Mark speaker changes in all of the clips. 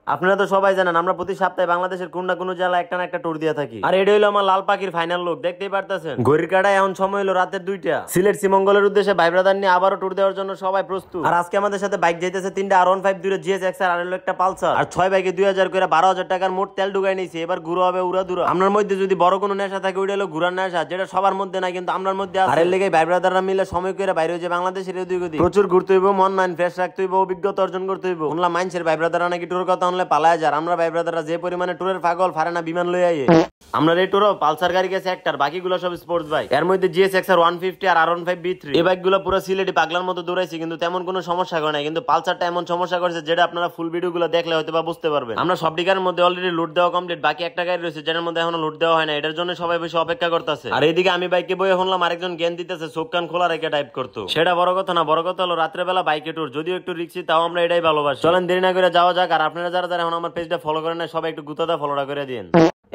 Speaker 1: আপনারা তো সবাই জানেন আমরা প্রতি সপ্তাহে বাংলাদেশের কোন না কোন জেলা একটা না একটা ট্যুর দিয়ে থাকি। আর এটা হইলো আমার লাল পাখির ফাইনাল লুক, দেখতেই পারতেছেন। ঘড়ির কাঁটায় এখন সময় হলো রাতের 2টা। সিলেট শ্রীমঙ্গলের উদ্দেশ্যে ভাই ব্রাদার নিয়ে আবারও ট্যুর দেওয়ার জন্য সবাই প্রস্তুত। আর আজকে আমাদের সাথে বাইক যাইতেছে 3টা R15 2 GSX আর হলো একটা পালসার। আর 6 বাইকে 2000 করে 12000 টাকার মোট তেল ঢুকাই নিয়েছে। এবার ঘুরো হবে উড়াদুরা। আপনার মধ্যে যদি বড় কোনো নেশা থাকে ওইটা হলো ঘুরার নেশা, যেটা সবার মধ্যে নাই কিন্তু আপনার মধ্যে আছে। আর এর লেগে ভাই ব্রাদাররা মিলে সময় করে বাইরে হয়ে বাংলাদেশের এদিক ওদিক প্রচুর ঘুরতে হইব, মন মাইন্ড ফ্রেশ রাখতে হইব, অভিজ্ঞতা অর্জন করতে হইব। শুনলাম মাইন্সের ভাই ব্রাদাররা নাকি ট্যুরের কথা শুনলে পালায় যায়। আমরা ভাই ব্রাদাররা যে পরিমাণে ট্যুরের পাগল ফারে না বিমান লই আইয়ে। আমরা এই ট্যুরও পালসার গাড়ি গেছে একটার, বাকিগুলো সব স্পোর্টস বাইক। এর মধ্যে GSX আর 150 আর R15 B3 এই বাইকগুলো পুরো সিলেটি পাগলার মতো দৌড়াইছি, কিন্তু তেমন কোনো সমস্যা করে নাই। কিন্তু পালসারটা এমন সমস্যা করেছে যেটা আপনারা ফুল ভিডিওগুলো দেখলে হয়তো বা বুঝতে পারবেন। আমরা সব ডিগারের মধ্যে অলরেডি লুট দেওয়া কমপ্লিট, বাকি একটা গাড়ি রয়েছে যেটার মধ্যে এখনো লুট দেওয়া হয় না। এটার জন্য সবাই বেশি অপেক্ষা করতেছে। আর এইদিকে আমি বাইকে বইয়ে শুনলাম আরেকজন জ্ঞান দিতেছে চোখ কান খোলা রেখে টাইপ করতো। সেটা বড় কথা না, বড় কথা হলো রাত্রেবেলা বাইকে ট্যুর, যদিও একটু রিক্সি তাও আমরা এটাই ভালোবাসি। চলেন দেরি না করে যাওয়া যাক। আর আপনারা যারা যারা এখন আমার পেজটা ফলো করেন না সবাই একটু গুতাদা ফলোটা করে দিন।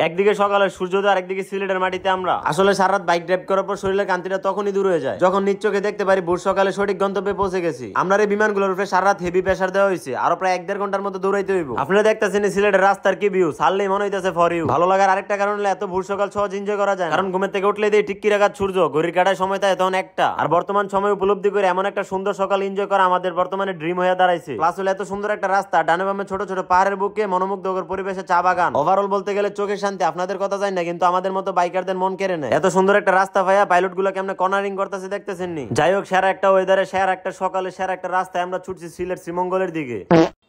Speaker 1: একদিকে সকালের সূর্যোদয় আর একদিকে সিলেটের মাটিতে আমরা আসলে সারা রাত বাইক ড্রাইভ করার পর শরীরের কান্তিটা তখনই দূর হয়ে যায় যখন নিজ চোখে দেখতে পারি ভোর সকালে সঠিক গন্তব্যে পৌঁছে গেছি। আমরা এই বিমানগুলোর উপরে সারা রাত হেভি প্রেসার দেওয়া হয়েছে, আরো প্রায় 1-1.5 ঘন্টার মতো দৌড়াইতে হইব। আপনারা দেখতেছেন সিলেটের রাস্তার কি ভিউ, ছাড়লেই মনে হইতেছে ফর ইউ। ভালো লাগার আরেকটা কারণ হলো এত ভোর সকাল সহজ এনজয় করা যায়, কারণ ঘুমের থেকে উঠলে দিয়ে টিক্কি রাখার সূর্য ঘড়ির কাটায় সময় থাকে তখন একটা। আর বর্তমান সময় উপলব্ধি করে এমন একটা সুন্দর সকাল এনজয় করা আমাদের বর্তমানে ড্রিম হয়ে দাঁড়াইছে। প্লাস হলো এত সুন্দর একটা রাস্তা, ডানে বামে ছোট ছোট পাহাড়ের বুকে মনোমুগ্ধকর পরিবেশে চা বাগান। ওভারঅল বলতে গেলে চোখের শান্তি। আপনাদের কথা জানি না, কিন্তু আমাদের মতো বাইকারদের মন কেড়ে নেয়। এত সুন্দর একটা রাস্তা ভাইয়া, পাইলট গুলো কেমনে কর্নারিং করতেছে দেখতেছেন নি। যাই হোক, সেরা একটা ওয়েদারে, সেরা একটা সকালে, সেরা একটা রাস্তায় আমরা ছুটছি সিলেট শ্রীমঙ্গলের দিকে।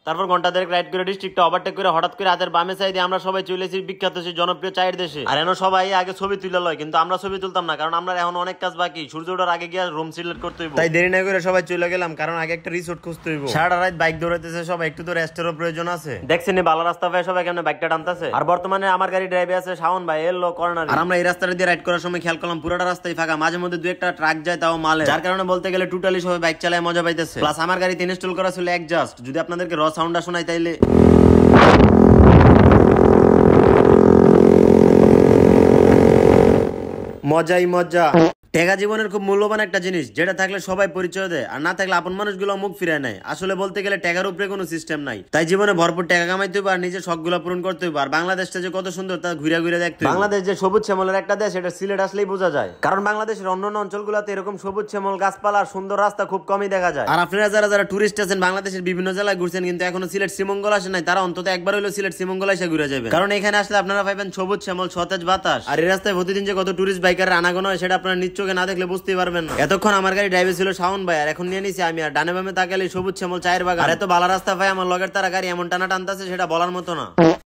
Speaker 1: তারপর ঘন্টা দেড়েক রাইড করে ডিস্ট্রিক্টটা ওভারটেক করে হঠাৎ করে হাতের বামে সাইডে আমরা সবাই চলেছি বিখ্যাত সেই জনপ্রিয় চায়ের দেশে। আর এনো সবাই আগে ছবি তুলে লয়, কিন্তু আমরা ছবি তুলতাম না, কারণ আমরা এখন অনেক কাজ বাকি। সূর্য ওঠার আগে গিয়ে রুম সিলেক্ট করতে হইব, তাই দেরি না করে সবাই চলে গেলাম, কারণ আগে একটা রিসোর্ট খুঁজতে হইব। সারা রাত বাইক দৌড়াইতেছে সবাই, একটু তো রেস্টেরও প্রয়োজন আছে। দেখছেন ভালো রাস্তা ভাই, সবাই কেমন বাইকটা টানতেছে। আর বর্তমানে আমার গাড়ি ড্রাইভে আছে শাওন ভাই, এলো কর্নার। আর আমরা এই রাস্তাটা দিয়ে রাইড করার সময় খেয়াল করলাম পুরোটা রাস্তায় ফাঁকা, মাঝে মধ্যে 2-1টা ট্রাক যায়, তাও মালে, যার কারণে বলতে গেলে টোটালি সবাই বাইক চালায় মজা পাইতেছে। প্লাস আমার গাড়িতে ইনস্টল করা ছিল এক্সজস্ট, যদি আপনাদেরকে র সাউন্ডটা শোনাই তাইলে মজাই মজা। টাকা জীবনের খুব মূল্যবান একটা জিনিস, যেটা থাকলে সবাই পরিচয় দেয়, আর না থাকলে আপন মানুষগুলো মুখ ফিরায় নেয়। আসলে বলতে গেলে টাকার উপরে কোনো সিস্টেম নাই, তাই জীবনে ভরপুর টাকা কামাইতে হবে আর নিজের শখগুলো পূরণ করতে হবে। আর বাংলাদেশটা যে কত সুন্দর তা ঘুরে ঘুরে দেখতে হবে। বাংলাদেশ যে সবুজ শ্যামলের একটা দেশ, এটা সিলেট আসলেই বোঝা যায়, কারণ বাংলাদেশের অন্যান্য অঞ্চলগুলোতে এরকম সবুজ শ্যামল গাছপালা আর সুন্দর রাস্তা খুব কমই দেখা যায়। আর আপনারা যারা যারা টুরিস্ট আছেন বাংলাদেশের বিভিন্ন জেলায় ঘুরছেন কিন্তু এখনো সিলেট শ্রীমঙ্গল আসেন নাই, তারা অন্তত একবার হলো সিলেট শ্রীমঙ্গল এসে ঘুরে যাবেন, কারণ এখানে আসলে আপনারা পাইবেন সবুজ শ্যামল সতেজ বাতাস। আর এই রাস্তায় প্রতিদিন যে কত টুরিস্ট বাইকার আনাগোনা হয় সেটা আপনারা নিজ চোখে না দেখলে বুঝতে পারবেন না। এতক্ষণ আমার গাড়ি ড্রাইভে ছিল শাওন ভাই, আর এখন নিয়ে নিছি আমি। আর ডানে বামে তাকালে সবুজ শ্যামল চায়ের বাগান। আর এত ভালো রাস্তা ভাই, আমার লগের তারা গাড়ি এমন টানা টানতেছে সেটা বলার মতো না।